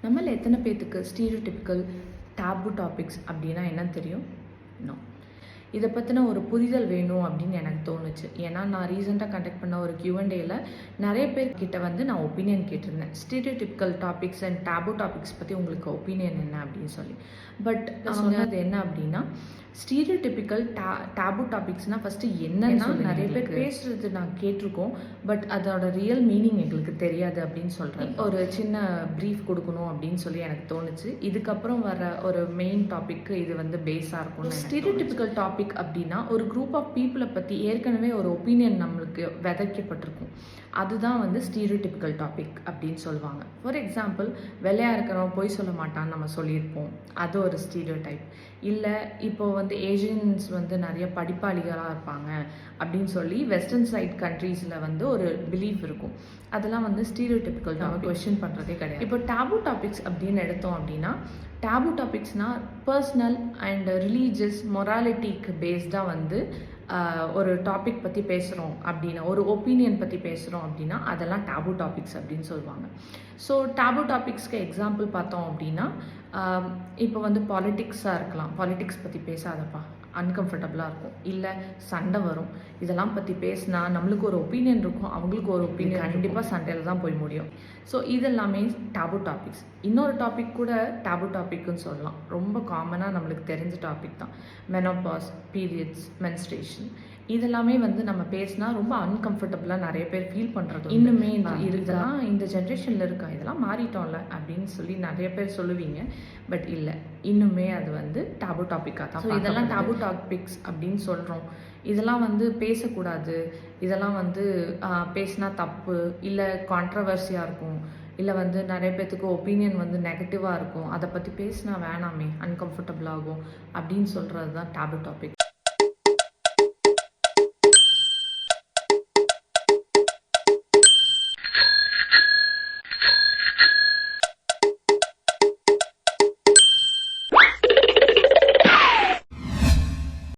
நம்மள எத்தனை பேத்துக்கு ஸ்டீரியோடிபிக்கல் டேபு டாபிக்ஸ் அப்படின்னா என்னன்னு தெரியும்? நோ. இதை பற்றின ஒரு புரிதல் வேணும் அப்படின்னு எனக்கு தோணுச்சு. ஏன்னா நான் ரீசெண்டாக கண்டக்ட் பண்ண ஒரு Q&Aல நிறைய பேர்கிட்ட வந்து நான் ஒப்பீனியன் கேட்டிருந்தேன். Stereotypical topics and taboo topics பற்றி உங்களுக்கு ஒப்பீனியன் என்ன அப்படின்னு சொல்லி. பட் சொன்னது என்ன அப்படின்னா, ஸ்டீரியோடிபிக்கல் டேபு டாபிக்ஸ்னால் ஃபஸ்ட்டு என்னன்னா நிறைய பேர் பேசுகிறது நான் கேட்டிருக்கோம். பட் அதோட ரியல் மீனிங் எங்களுக்கு தெரியாது அப்படின்னு சொல்கிறேன். ஒரு சின்ன ப்ரீஃப் கொடுக்கணும் அப்படின்னு சொல்லி எனக்கு தோணுச்சு. இதுக்கப்புறம் வர ஒரு மெயின் டாபிக்கு இது வந்து பேஸாக இருக்கும். ஸ்டீரியோடிபிக்கல் டாபிக் அப்படின்னா ஒரு குரூப் ஆஃப் பீப்புளை பற்றி ஏற்கனவே ஒரு ஒப்பீனியன் நம்மளுக்கு விதைக்கப்பட்டிருக்கும். அதுதான் வந்து ஸ்டீரியோடிபிக்கல் டாபிக் அப்படின்னு சொல்லுவாங்க. ஃபார் எக்ஸாம்பிள், வெள்ளையாக இருக்கிறவன் பொய் சொல்ல மாட்டான்னு நம்ம சொல்லியிருப்போம். அது ஒரு ஸ்டீரியோ டைப். இல்லை இப்போது வந்து ஏஷியன்ஸ் வந்து நிறைய படிப்பாளிகளாக இருப்பாங்க அப்படின்னு சொல்லி வெஸ்டர்ன் சைட் கண்ட்ரீஸில் வந்து ஒரு பிலீஃப் இருக்கும். அதெல்லாம் வந்து ஸ்டீரியோடிபிக்கல் நம்ம கொஸ்டின் பண்ணுறதே கிடையாது. இப்போ டேபு டாபிக்ஸ் அப்படின்னு எடுத்தோம் அப்படின்னா, டேபு டாபிக்ஸ்னால் பர்சனல் அண்ட் ரிலீஜியஸ் மொராலிட்டிக்கு பேஸ்டாக வந்து ஒரு டாபிக் பற்றி பேசுகிறோம் அப்படின்னா, ஒரு ஒப்பீனியன் பற்றி பேசுகிறோம் அப்படின்னா அதெல்லாம் டேபு டாபிக்ஸ் அப்படின்னு சொல்லுவாங்க. ஸோ டேபு டாபிக்ஸ்க்கு எக்ஸாம்பிள் பார்த்தோம் அப்படின்னா, இப்போ வந்து பாலிட்டிக்ஸாக இருக்கலாம். பாலிட்டிக்ஸ் பற்றி பேசாதப்பா, அன்கம்ஃபர்டபுளாக இருக்கும். இல்லை சண்டை வரும். இதெல்லாம் பற்றி பேசினா நம்மளுக்கு ஒரு ஒப்பீனியன் இருக்கும், அவங்களுக்கு ஒரு ஒப்பீனியன், கண்டிப்பாக சண்டையில் தான் போய் முடியும். ஸோ இதெல்லாமே டேபு டாபிக்ஸ். இன்னொரு டாபிக் கூட டேபு டாபிக்னு சொல்லலாம். ரொம்ப காமனாக நம்மளுக்கு தெரிஞ்ச டாபிக் தான். மெனோபாஸ், பீரியட்ஸ், மென்ஸ்ட்ரேஷன், இதெல்லாமே வந்து நம்ம பேசினா ரொம்ப அன்கம்ஃபர்டபுளாக நிறைய பேர் ஃபீல் பண்ணுறது. இன்னுமே இதெல்லாம் இந்த ஜென்ரேஷனில் இருக்கா, இதெல்லாம் மாறிட்டோம்ல அப்படின்னு சொல்லி நிறைய பேர் சொல்லுவீங்க. பட் இல்லை, இன்னுமே அது வந்து டேபு டாப்பிக்காக தான். ஸோ இதெல்லாம் டேபு டாபிக்ஸ் அப்படின்னு சொல்கிறோம். இதெல்லாம் வந்து பேசக்கூடாது, இதெல்லாம் வந்து பேசினா தப்பு, இல்லை கான்ட்ரவர்சியாக இருக்கும், இல்லை வந்து நிறைய பேர்த்துக்கு ஒப்பீனியன் வந்து நெகட்டிவாக இருக்கும், அதை பற்றி பேசினா வேணாமே, அன்கம்ஃபர்டபுள் ஆகும் அப்படின்னு சொல்கிறது தான் டேபு டாபிக்.